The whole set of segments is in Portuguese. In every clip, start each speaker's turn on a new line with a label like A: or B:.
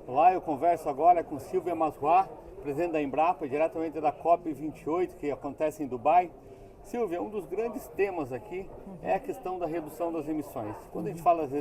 A: Olá, eu converso agora com Silvia Masruá, presidente da Embrapa, diretamente da COP28, que acontece em Dubai. Silvia, um dos grandes temas aqui é a questão da redução das emissões. Quando a gente fala de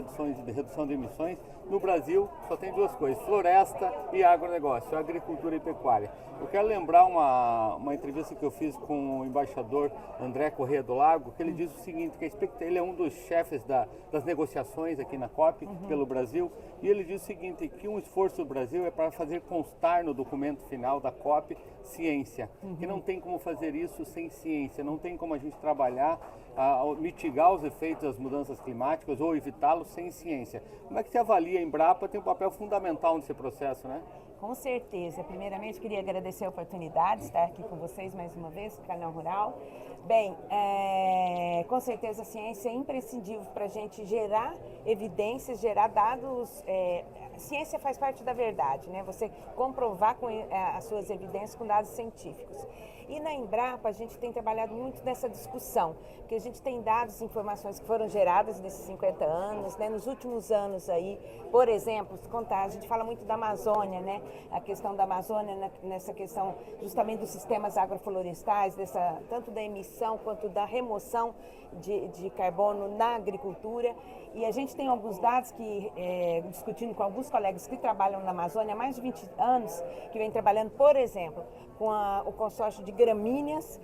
A: redução de emissões, no Brasil só tem duas coisas, floresta e agronegócio, agricultura e pecuária. Eu quero lembrar uma entrevista que eu fiz com o embaixador André Corrêa do Lago, que ele diz o seguinte, que ele é um dos chefes das negociações aqui na COP pelo Brasil, e ele diz o seguinte, que um esforço do Brasil é para fazer constar no documento final da COP ciência, que não tem como fazer isso sem ciência, não tem como a gente trabalhar, mitigar os efeitos das mudanças climáticas ou evitá-los sem ciência. Como é que você avalia? A Embrapa tem um papel fundamental nesse processo, né?
B: Com certeza. Primeiramente, queria agradecer a oportunidade de estar aqui com vocês mais uma vez, no Canal Rural. Bem, com certeza a ciência é imprescindível para a gente gerar evidências, gerar dados. A ciência faz parte da verdade, né? Você comprovar com as suas evidências com dados científicos. E na Embrapa a gente tem trabalhado muito nessa discussão, porque a gente tem dados e informações que foram geradas nesses 50 anos, né? Nos últimos anos aí, por exemplo, se contar, a gente fala muito da Amazônia, né? A questão da Amazônia nessa questão justamente dos sistemas agroflorestais, tanto da emissão quanto da remoção de carbono na agricultura. E a gente tem alguns dados que, discutindo com alguns colegas que trabalham na Amazônia há mais de 20 anos, que vem trabalhando, por exemplo, com o consórcio de gramíneas,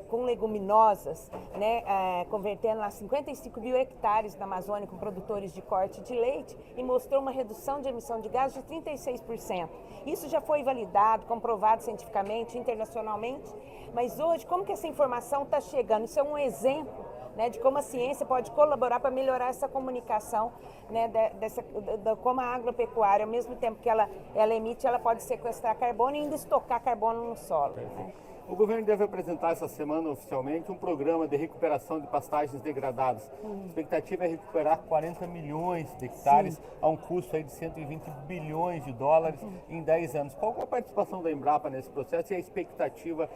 B: com leguminosas, né, convertendo lá 55 mil hectares da Amazônia com produtores de corte de leite e mostrou uma redução de emissão de gás de 36%. Isso já foi validado, comprovado cientificamente, internacionalmente, mas hoje, como que essa informação está chegando? Isso é um exemplo, né, de como a ciência pode colaborar para melhorar essa comunicação, né, como a agropecuária, ao mesmo tempo que ela emite, ela pode sequestrar carbono e ainda estocar carbono no solo. Né?
A: O governo deve apresentar essa semana oficialmente um programa de recuperação de pastagens degradadas. A expectativa é recuperar 40 milhões de hectares a um custo aí de 120 bilhões de dólares em 10 anos. Qual é a participação da Embrapa nesse processo e a expectativa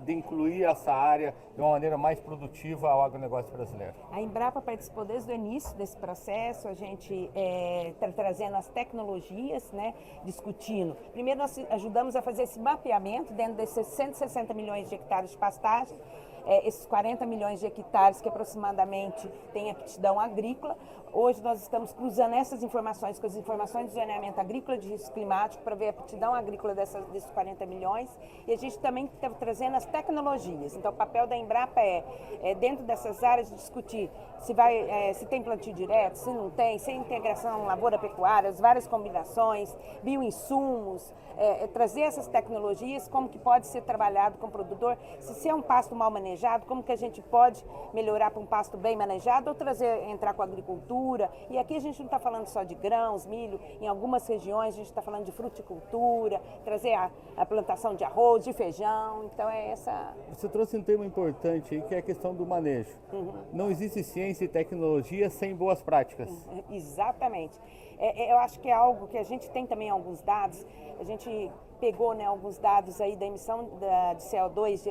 A: de incluir essa área de uma maneira mais produtiva ao agronegócio brasileiro?
B: A Embrapa participou desde o início desse processo, a gente está trazendo as tecnologias, né, discutindo. Primeiro nós ajudamos a fazer esse mapeamento dentro desses 160 milhões de hectares de pastagem, esses 40 milhões de hectares que aproximadamente têm aptidão agrícola. Hoje nós estamos cruzando essas informações com as informações de zoneamento agrícola de risco climático para ver a aptidão agrícola desses 40 milhões e a gente também está trazendo as tecnologias. Então o papel da Embrapa dentro dessas áreas, discutir se tem plantio direto, se não tem, se é integração lavoura-pecuária, as várias combinações, bioinsumos, trazer essas tecnologias, como que pode ser trabalhado com o produtor, se é um pasto mal manejado, como que a gente pode melhorar para um pasto bem manejado ou entrar com a agricultura. E aqui a gente não está falando só de grãos, milho, em algumas regiões a gente está falando de fruticultura, trazer a plantação de arroz, de feijão, então essa...
A: Você trouxe um tema importante aí que é a questão do manejo. Não existe ciência e tecnologia sem boas práticas.
B: Exatamente. Eu acho que é algo que a gente tem também alguns dados, a gente pegou, né, alguns dados aí da emissão de CO2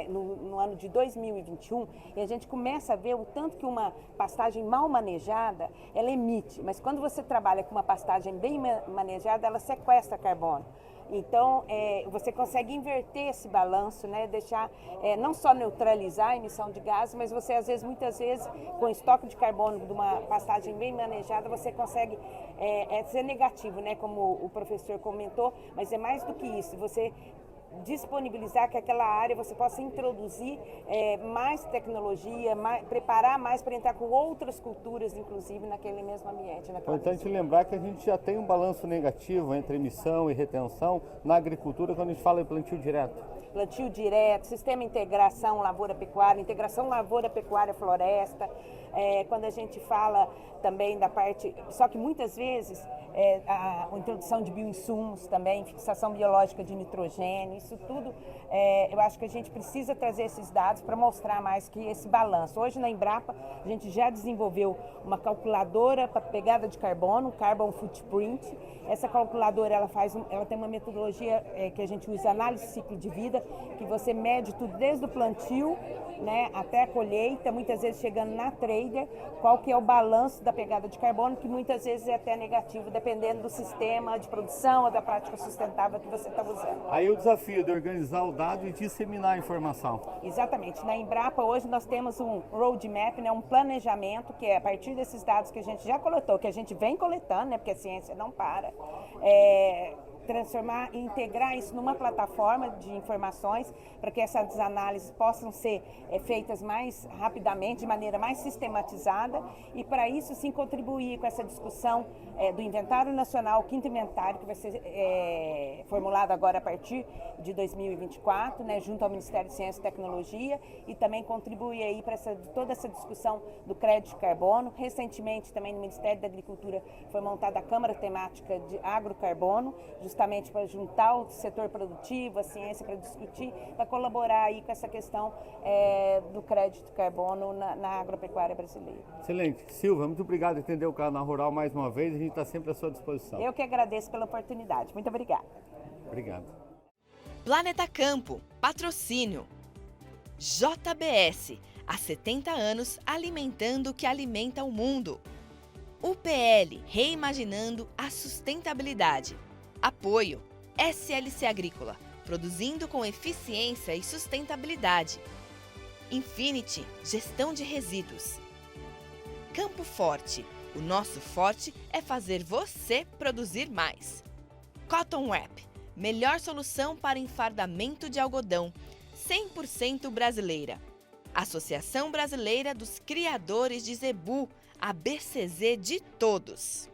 B: no ano de 2021 e a gente começa a ver o tanto que uma pastagem mal manejada, ela emite, mas quando você trabalha com uma pastagem bem manejada, ela sequestra carbono. Então, você consegue inverter esse balanço, né? Deixar, não só neutralizar a emissão de gases, mas você, muitas vezes, com estoque de carbono de uma pastagem bem manejada, você consegue ser negativo, né? Como o professor comentou, mas é mais do que isso. Você disponibilizar que aquela área você possa introduzir mais tecnologia, preparar mais para entrar com outras culturas, inclusive, naquele mesmo ambiente.
A: É importante lembrar que a gente já tem um balanço negativo entre emissão e retenção na agricultura quando a gente fala em plantio direto.
B: Plantio direto, sistema integração lavoura-pecuária, integração lavoura-pecuária-floresta, quando a gente fala também da parte, só que muitas vezes a introdução de bioinsumos também, fixação biológica de nitrogênio, isso tudo, eu acho que a gente precisa trazer esses dados para mostrar mais que esse balanço. Hoje na Embrapa a gente já desenvolveu uma calculadora para pegada de carbono, Carbon Footprint. Essa calculadora ela tem uma metodologia que a gente usa, análise de ciclo de vida, que você mede tudo desde o plantio, né, até a colheita, muitas vezes chegando na trader, qual que é o balanço da pegada de carbono, que muitas vezes é até negativo, dependendo do sistema de produção ou da prática sustentável que você está usando.
A: Aí o desafio de organizar o dado e disseminar a informação.
B: Exatamente. Na Embrapa hoje nós temos um roadmap, né, um planejamento, que é a partir desses dados que a gente já coletou, que a gente vem coletando, né, porque a ciência não para, transformar e integrar isso numa plataforma de informações para que essas análises possam ser feitas mais rapidamente, de maneira mais sistematizada, e para isso sim contribuir com essa discussão do Inventário Nacional, o quinto inventário, que vai ser formulado agora a partir de 2024, né, junto ao Ministério de Ciência e Tecnologia, e também contribuir aí para toda essa discussão do crédito de carbono. Recentemente também no Ministério da Agricultura foi montada a Câmara Temática de Agrocarbono, justamente para juntar o setor produtivo, a ciência, para discutir, para colaborar aí com essa questão do crédito de carbono na agropecuária brasileira.
A: Excelente. Silvia, muito obrigado por atender o Canal Rural mais uma vez, a gente está sempre à sua disposição.
B: Eu que agradeço pela oportunidade. Muito obrigada.
A: Obrigado.
C: Planeta Campo, patrocínio. JBS, há 70 anos alimentando o que alimenta o mundo. UPL, reimaginando a sustentabilidade. Apoio SLC Agrícola, produzindo com eficiência e sustentabilidade. Infinity, gestão de resíduos. Campo Forte, o nosso forte é fazer você produzir mais. Cotton Wrap, melhor solução para enfardamento de algodão, 100% brasileira. Associação Brasileira dos Criadores de Zebu, a BCZ de todos.